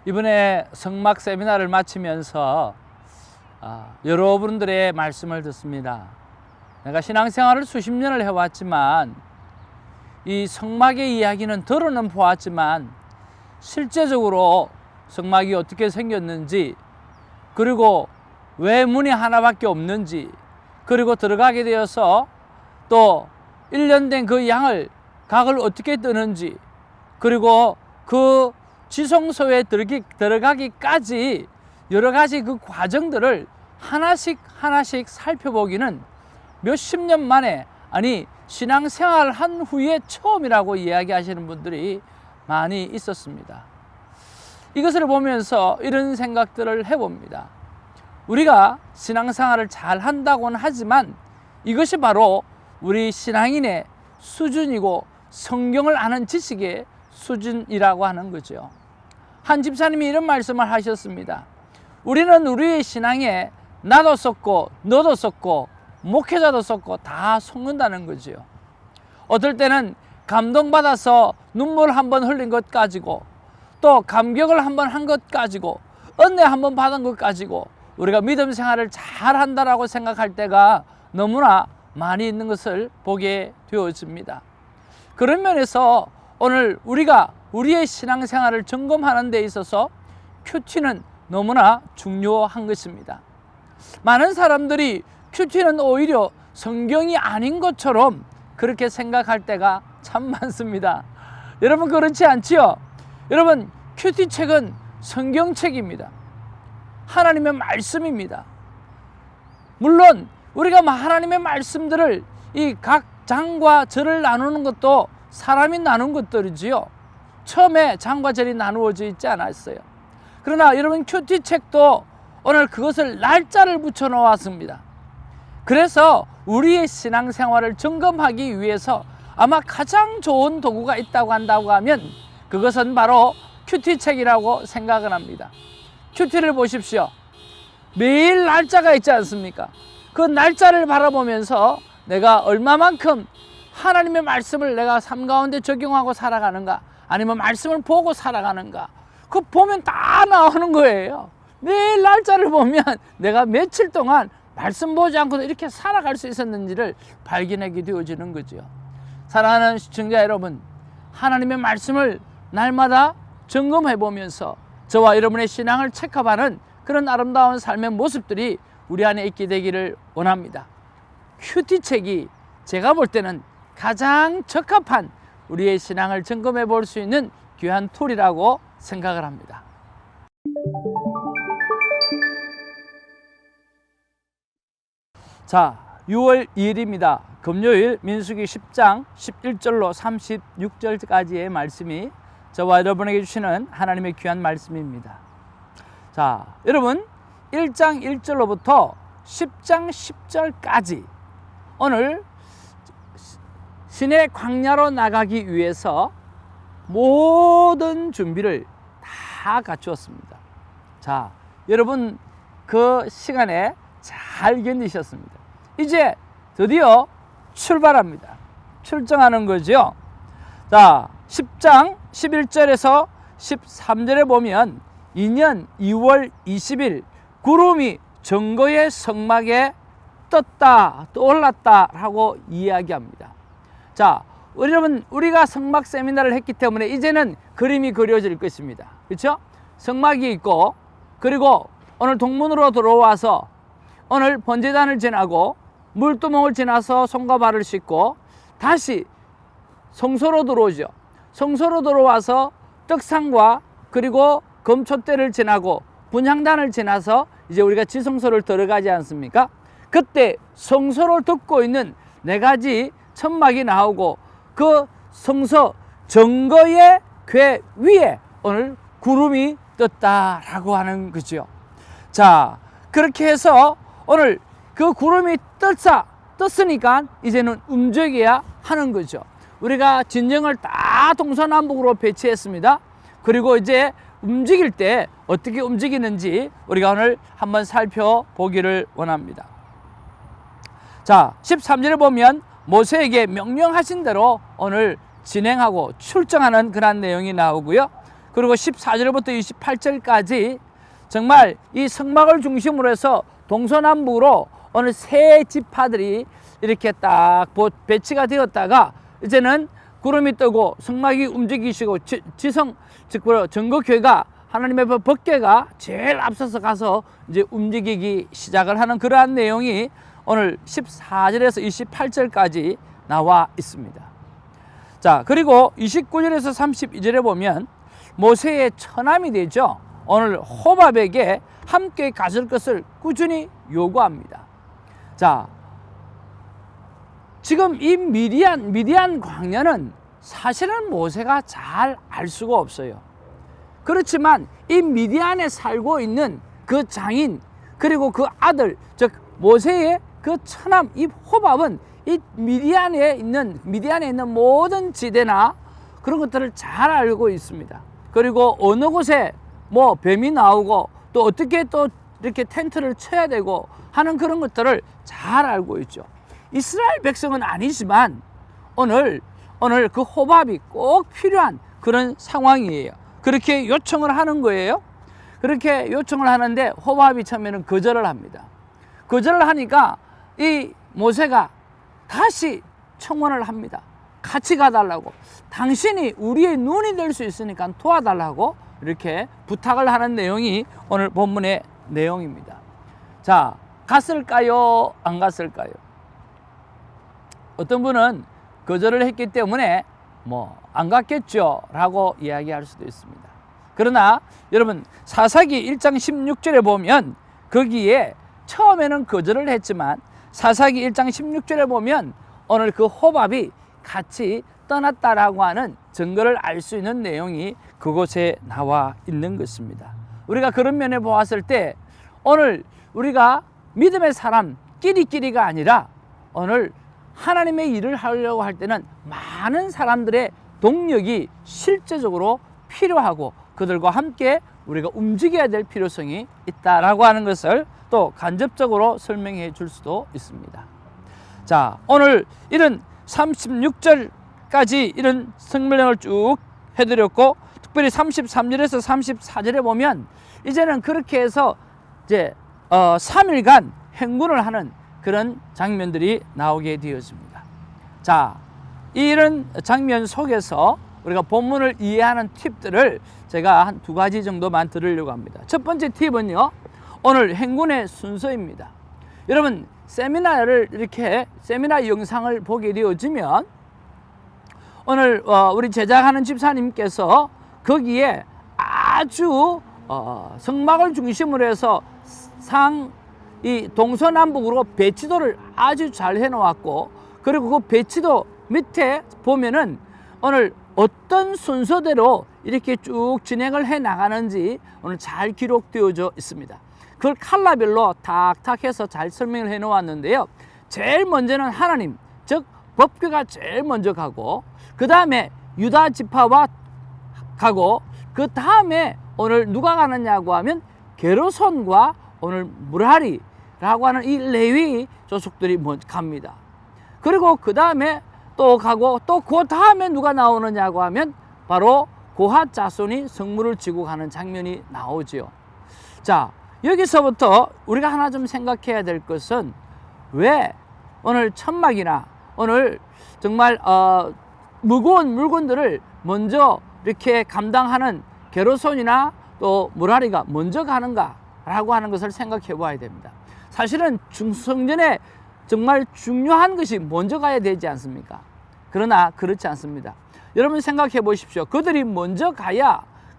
이번에 성막 세미나를 마치면서 여러분들의 말씀을 듣습니다. 내가 신앙생활을 수십 년을 해왔지만 이 성막의 이야기는 들어는 보았지만 실제적으로 성막이 어떻게 생겼는지, 그리고 왜 문이 하나밖에 없는지, 그리고 들어가게 되어서 또 1년 된 그 양을 각을 어떻게 뜨는지, 그리고 그 지성소에 들어가기까지 여러 가지 그 과정들을 하나씩 살펴보기는 몇십 년 만에, 아니 신앙생활 한 후에 처음이라고 이야기하시는 분들이 많이 있었습니다. 이것을 보면서 이런 생각들을 해봅니다. 우리가 신앙생활을 잘 한다고는 하지만 이것이 바로 우리 신앙인의 수준이고 성경을 아는 지식의 수준이라고 하는 거죠. 한 집사님이 이런 말씀을 하셨습니다. 우리는 우리의 신앙에 나도 썩고 너도 썩고 목회자도 썩고 다 속는다는 거죠. 어떨 때는 감동받아서 눈물 한번 흘린 것 가지고, 또 감격을 한번 한 것 가지고, 은혜 한번 받은 것 가지고 우리가 믿음 생활을 잘 한다라고 생각할 때가 너무나 많이 있는 것을 보게 되어집니다. 그런 면에서 오늘 우리가 우리의 신앙생활을 점검하는 데 있어서 큐티는 너무나 중요한 것입니다. 많은 사람들이 큐티는 오히려 성경이 아닌 것처럼 그렇게 생각할 때가 참 많습니다. 여러분 그렇지 않지요? 여러분 큐티 책은 성경책입니다. 하나님의 말씀입니다. 물론 우리가 하나님의 말씀들을 이 각 장과 절을 나누는 것도 사람이 나눈 것들이지요. 처음에 장과 절이 나누어져 있지 않았어요. 그러나 여러분 큐티 책도 오늘 그것을 날짜를 붙여 놓았습니다. 그래서 우리의 신앙생활을 점검하기 위해서 아마 가장 좋은 도구가 있다고 한다고 하면 그것은 바로 큐티 책이라고 생각을 합니다. 큐티를 보십시오. 매일 날짜가 있지 않습니까? 그 날짜를 바라보면서 내가 얼마만큼 하나님의 말씀을 내가 삶 가운데 적용하고 살아가는가, 아니면 말씀을 보고 살아가는가, 그거 보면 다 나오는 거예요. 매일 날짜를 보면 내가 며칠 동안 말씀 보지 않고도 이렇게 살아갈 수 있었는지를 발견하게 되어지는 거죠. 사랑하는 시청자 여러분, 하나님의 말씀을 날마다 점검해 보면서 저와 여러분의 신앙을 체크하는 그런 아름다운 삶의 모습들이 우리 안에 있게 되기를 원합니다. 큐티 책이 제가 볼 때는 가장 적합한 우리의 신앙을 점검해 볼 수 있는 귀한 툴이라고 생각을 합니다. 자, 6월 2일입니다. 금요일 민수기 10장 11절로 36절까지의 말씀이 저와 여러분에게 주시는 하나님의 귀한 말씀입니다. 자, 여러분 1장 1절로부터 10장 10절까지 오늘 신의 광야로 나가기 위해서 모든 준비를 다 갖추었습니다. 자, 여러분 그 시간에 잘 견디셨습니다. 이제 드디어 출발합니다. 출정하는 거죠. 자, 10장 11절에서 13절에 보면 2년 2월 20일 구름이 정거의 성막에 떴다, 떠올랐다 라고 이야기합니다. 자, 여러분 우리가 성막 세미나를 했기 때문에 이제는 그림이 그려질 것입니다. 그렇죠? 성막이 있고, 그리고 오늘 동문으로 들어와서 오늘 번제단을 지나고 물두멍을 지나서 손과 발을 씻고 다시 성소로 들어오죠. 성소로 들어와서 떡상과 그리고 금촛대를 지나고 분향단을 지나서 이제 우리가 지성소를 들어가지 않습니까? 그때 성소를 덮고 있는 4가지 천막이 나오고 그 성소 정거의 궤 위에 오늘 구름이 떴다라고 하는 거죠. 자, 그렇게 해서 오늘 그 구름이 떴으니까 이제는 움직여야 하는 거죠. 우리가 진영을 다 동서남북으로 배치했습니다. 그리고 이제 움직일 때 어떻게 움직이는지 우리가 오늘 한번 살펴보기를 원합니다. 자, 13절에 보면 모세에게 명령하신 대로 오늘 진행하고 출정하는 그런 내용이 나오고요. 그리고 14절부터 28절까지 정말 이 성막을 중심으로 해서 동서남북으로 어느 세 지파들이 이렇게 딱 배치가 되었다가 이제는 구름이 뜨고 성막이 움직이시고 전거교회가 하나님의 법궤가 제일 앞서서 가서 이제 움직이기 시작을 하는 그러한 내용이 오늘 14절에서 28절까지 나와 있습니다. 자, 그리고 29절에서 32절에 보면 모세의 처남이 되죠. 오늘 호밥에게 함께 가실 것을 꾸준히 요구합니다. 자, 지금 이 미디안 광야는 사실은 모세가 잘 알 수가 없어요. 그렇지만 이 미디안에 살고 있는 그 장인 그리고 그 아들, 즉 모세의 그 처남 이 호밥은 이 미디안에 있는 모든 지대나 그런 것들을 잘 알고 있습니다. 그리고 어느 곳에 뭐 뱀이 나오고 또 어떻게 또 이렇게 텐트를 쳐야 되고 하는 그런 것들을 잘 알고 있죠. 이스라엘 백성은 아니지만 오늘 그 호밥이 꼭 필요한 그런 상황이에요. 그렇게 요청을 하는 거예요. 그렇게 요청을 하는데 호밥이 처음에는 거절을 합니다. 거절을 하니까 이 모세가 다시 청원을 합니다. 같이 가달라고. 당신이 우리의 눈이 될 수 있으니까 도와달라고 이렇게 부탁을 하는 내용이 오늘 본문의 내용입니다. 자, 갔을까요? 안 갔을까요? 어떤 분은 거절을 했기 때문에 안 갔겠죠 라고 이야기할 수도 있습니다. 그러나 여러분 사사기 1장 16절에 보면 거기에 처음에는 거절을 했지만 사사기 1장 16절에 보면 오늘 그 호밥이 같이 떠났다라고 하는 증거를 알 수 있는 내용이 그곳에 나와 있는 것입니다. 우리가 그런 면에 보았을 때 오늘 우리가 믿음의 사람 끼리끼리가 아니라 오늘 하나님의 일을 하려고 할 때는 많은 사람들의 동력이 실제적으로 필요하고 그들과 함께 우리가 움직여야 될 필요성이 있다라고 하는 것을 또 간접적으로 설명해 줄 수도 있습니다. 자, 오늘 이런 36절까지 이런 성명을 쭉 해드렸고 특별히 33절에서 34절에 보면 이제는 그렇게 해서 이제 3일간 행군을 하는 그런 장면들이 나오게 되었습니다. 자, 이런 장면 속에서 우리가 본문을 이해하는 팁들을 제가 한 2가지 정도만 드리려고 합니다. 첫 번째 팁은요, 오늘 행군의 순서입니다. 여러분 세미나 영상을 보게 되어지면 오늘 우리 제작하는 집사님께서 거기에 아주 성막을 중심으로 해서 이 동서남북으로 배치도를 아주 잘 해놓았고 그리고 그 배치도 밑에 보면은 오늘 어떤 순서대로 이렇게 쭉 진행을 해 나가는지 오늘 잘 기록되어져 있습니다. 그걸 컬러별로 탁탁 해서 잘 설명을 해 놓았는데요. 제일 먼저는 하나님, 즉 법궤가 제일 먼저 가고 그 다음에 유다 지파와 가고 그 다음에 오늘 누가 가느냐고 하면 게르손과 오늘 무라리라고 하는 이 레위 조속들이 갑니다. 그리고 그 다음에 또 가고 또 그 다음에 누가 나오느냐고 하면 바로 고핫 자손이 성물을 지고 가는 장면이 나오지요. 자, 여기서부터 우리가 하나 좀 생각해야 될 것은 왜 오늘 천막이나 오늘 정말 무거운 물건들을 먼저 이렇게 감당하는 게르손이나 또 무라리가 먼저 가는가라고 하는 것을 생각해 봐야 됩니다. 사실은 중성전에 정말 중요한 것이 먼저 가야 되지 않습니까? 그러나 그렇지 않습니다. 여러분 생각해 보십시오. 그들이 먼저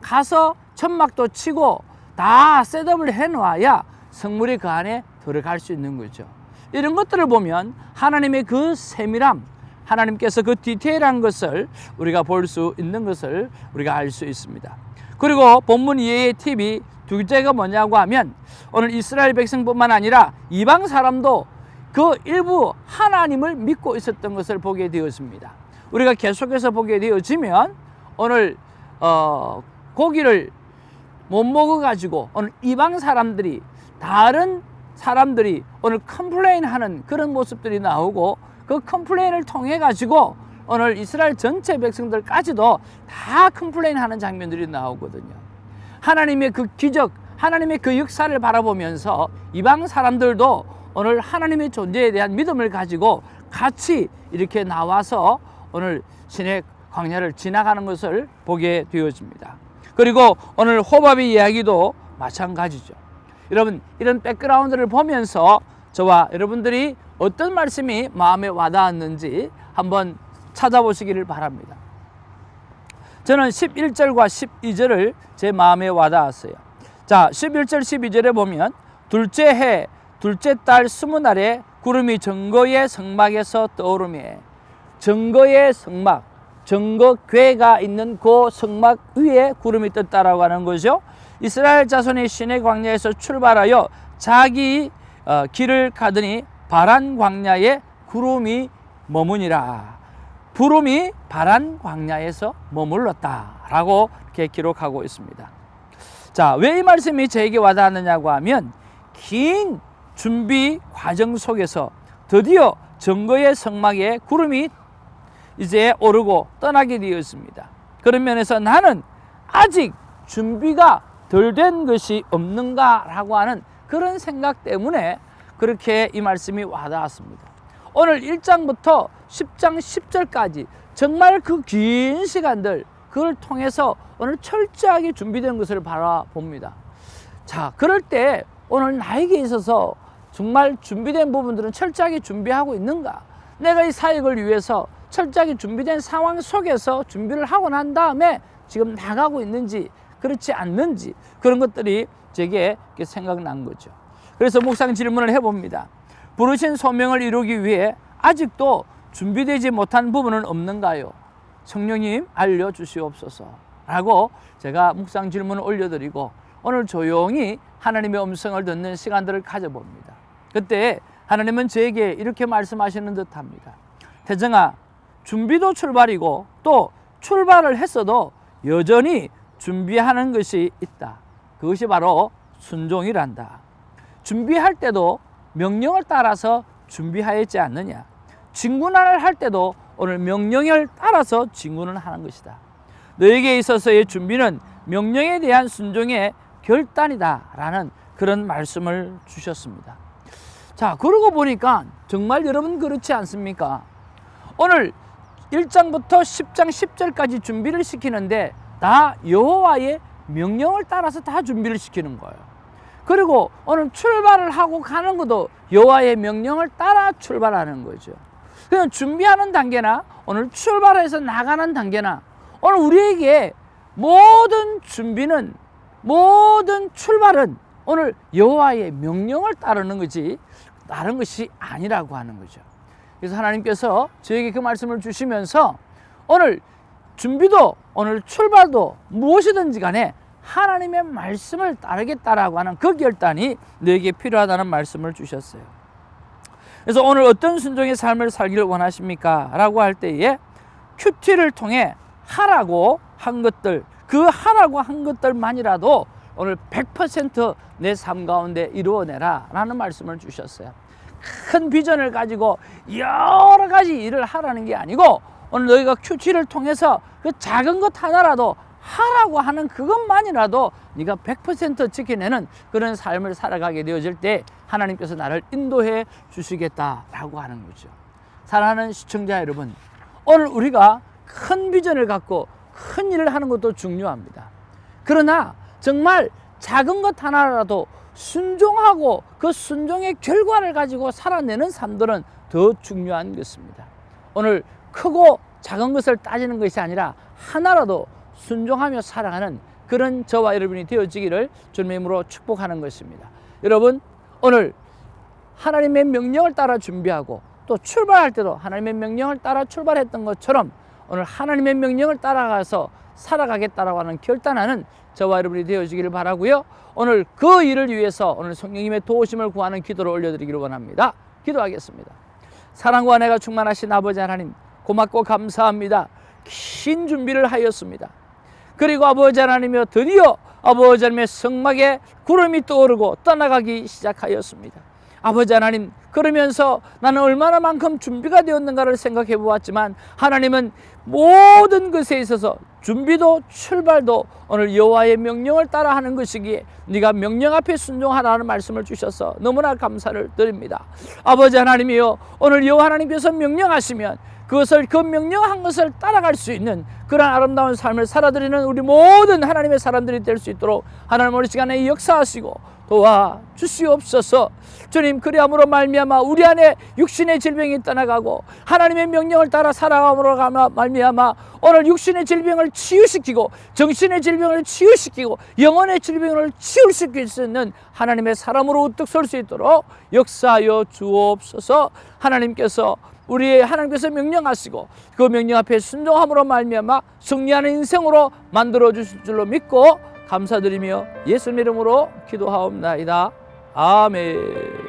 가서 천막도 치고 다 셋업을 해놓아야 성물이 그 안에 들어갈 수 있는 거죠. 이런 것들을 보면 하나님의 그 세밀함, 하나님께서 그 디테일한 것을 우리가 볼 수 있는 것을 우리가 알 수 있습니다. 그리고 본문 이해의 팁이 둘째가 뭐냐고 하면 오늘 이스라엘 백성뿐만 아니라 이방 사람도 그 일부 하나님을 믿고 있었던 것을 보게 되었습니다. 우리가 계속해서 보게 되어지면 오늘 고기를 못 먹어가지고 오늘 이방 사람들이 다른 사람들이 오늘 컴플레인 하는 그런 모습들이 나오고 그 컴플레인을 통해 가지고 오늘 이스라엘 전체 백성들까지도 다 컴플레인하는 장면들이 나오거든요. 하나님의 그 기적, 하나님의 그 역사를 바라보면서 이방 사람들도 오늘 하나님의 존재에 대한 믿음을 가지고 같이 이렇게 나와서 오늘 신의 광야를 지나가는 것을 보게 되어집니다. 그리고 오늘 호밥의 이야기도 마찬가지죠. 여러분, 이런 백그라운드를 보면서 저와 여러분들이 어떤 말씀이 마음에 와닿았는지 한번 찾아보시기를 바랍니다. 저는 11절과 12절을 제 마음에 와닿았어요. 자, 11절 12절에 보면 둘째 해 둘째 달 20날에 구름이 정거의 성막에서 떠오르매, 정거의 성막, 정거궤가 있는 그 성막 위에 구름이 떴다라고 하는 거죠. 이스라엘 자손이 시내 광야에서 출발하여 자기 길을 가더니 바란 광야에 구름이 머무니라. 구름이 바란 광야에서 머물렀다라고 이렇게 기록하고 있습니다. 자, 왜 이 말씀이 저에게 와닿았느냐고 하면 긴 준비 과정 속에서 드디어 정거의 성막에 구름이 이제 오르고 떠나게 되었습니다. 그런 면에서 나는 아직 준비가 덜 된 것이 없는가라고 하는 그런 생각 때문에 그렇게 이 말씀이 와닿았습니다. 오늘 1장부터 10장 10절까지 정말 그 긴 시간들, 그걸 통해서 오늘 철저하게 준비된 것을 바라봅니다. 자, 그럴 때 오늘 나에게 있어서 정말 준비된 부분들은 철저하게 준비하고 있는가? 내가 이 사역을 위해서 철저하게 준비된 상황 속에서 준비를 하고 난 다음에 지금 나가고 있는지 그렇지 않는지, 그런 것들이 제게 생각난 거죠. 그래서 묵상 질문을 해봅니다. 부르신 소명을 이루기 위해 아직도 준비되지 못한 부분은 없는가요? 성령님 알려주시옵소서 라고 제가 묵상 질문을 올려드리고 오늘 조용히 하나님의 음성을 듣는 시간들을 가져봅니다. 그때 하나님은 저에게 이렇게 말씀하시는 듯 합니다. 태정아, 준비도 출발이고 또 출발을 했어도 여전히 준비하는 것이 있다. 그것이 바로 순종이란다. 준비할 때도 명령을 따라서 준비하였지 않느냐. 진군을 할 때도 오늘 명령을 따라서 진군을 하는 것이다. 너에게 있어서의 준비는 명령에 대한 순종의 결단이다 라는 그런 말씀을 주셨습니다. 자, 그러고 보니까 정말 여러분 그렇지 않습니까? 오늘 1장부터 10장 10절까지 준비를 시키는데 다 여호와의 명령을 따라서 다 준비를 시키는 거예요. 그리고 오늘 출발을 하고 가는 것도 여호와의 명령을 따라 출발하는 거죠. 그냥 준비하는 단계나 오늘 출발해서 나가는 단계나 오늘 우리에게 모든 준비는, 모든 출발은 오늘 여호와의 명령을 따르는 거지 다른 것이 아니라고 하는 거죠. 그래서 하나님께서 저에게 그 말씀을 주시면서 오늘 준비도 오늘 출발도 무엇이든지 간에 하나님의 말씀을 따르겠다라고 하는 그 결단이 너에게 필요하다는 말씀을 주셨어요. 그래서 오늘 어떤 순종의 삶을 살기를 원하십니까? 라고 할 때에 큐티를 통해 하라고 한 것들, 그 하라고 한 것들만이라도 오늘 100% 내 삶 가운데 이루어내라 라는 말씀을 주셨어요. 큰 비전을 가지고 여러 가지 일을 하라는 게 아니고 오늘 너희가 큐티를 통해서 그 작은 것 하나라도 하라고 하는 그것만이라도 네가 100% 지켜내는 그런 삶을 살아가게 되어질 때 하나님께서 나를 인도해 주시겠다라고 하는 거죠. 사랑하는 시청자 여러분, 오늘 우리가 큰 비전을 갖고 큰 일을 하는 것도 중요합니다. 그러나 정말 작은 것 하나라도 순종하고 그 순종의 결과를 가지고 살아내는 삶들은 더 중요한 것입니다. 오늘 크고 작은 것을 따지는 것이 아니라 하나라도 순종하며 살아가는 그런 저와 여러분이 되어지기를 주님의 이름으로 축복하는 것입니다. 여러분, 오늘 하나님의 명령을 따라 준비하고 또 출발할 때도 하나님의 명령을 따라 출발했던 것처럼 오늘 하나님의 명령을 따라가서 살아가겠다라고 하는 결단하는 저와 여러분이 되어지기를 바라고요. 오늘 그 일을 위해서 오늘 성령님의 도우심을 구하는 기도를 올려드리기를 원합니다. 기도하겠습니다. 사랑과 은혜가 충만하신 아버지 하나님, 고맙고 감사합니다. 긴 준비를 하였습니다. 그리고 아버지 하나님이여 드디어 아버지 하나님의 성막에 구름이 떠오르고 떠나가기 시작하였습니다. 아버지 하나님, 그러면서 나는 얼마나 만큼 준비가 되었는가를 생각해 보았지만 하나님은 모든 것에 있어서 준비도 출발도 오늘 여호와의 명령을 따라 하는 것이기에 네가 명령 앞에 순종하라는 말씀을 주셔서 너무나 감사를 드립니다. 아버지 하나님이여, 오늘 여호와 하나님께서 명령하시면 그것을, 그 명령한 것을 따라갈 수 있는 그런 아름다운 삶을 살아드리는 우리 모든 하나님의 사람들이 될 수 있도록 하나님 오늘 시간에 역사하시고 도와주시옵소서. 주님, 그리함으로 말미암아 우리 안에 육신의 질병이 떠나가고 하나님의 명령을 따라 살아감으로 말미암아 오늘 육신의 질병을 치유시키고 정신의 질병을 치유시키고 영혼의 질병을 치유시킬 수 있는 하나님의 사람으로 우뚝 설 수 있도록 역사하여 주옵소서. 하나님께서 명령하시고 그 명령 앞에 순종함으로 말미암아 승리하는 인생으로 만들어 주실 줄로 믿고 감사드리며 예수님 이름으로 기도하옵나이다. 아멘.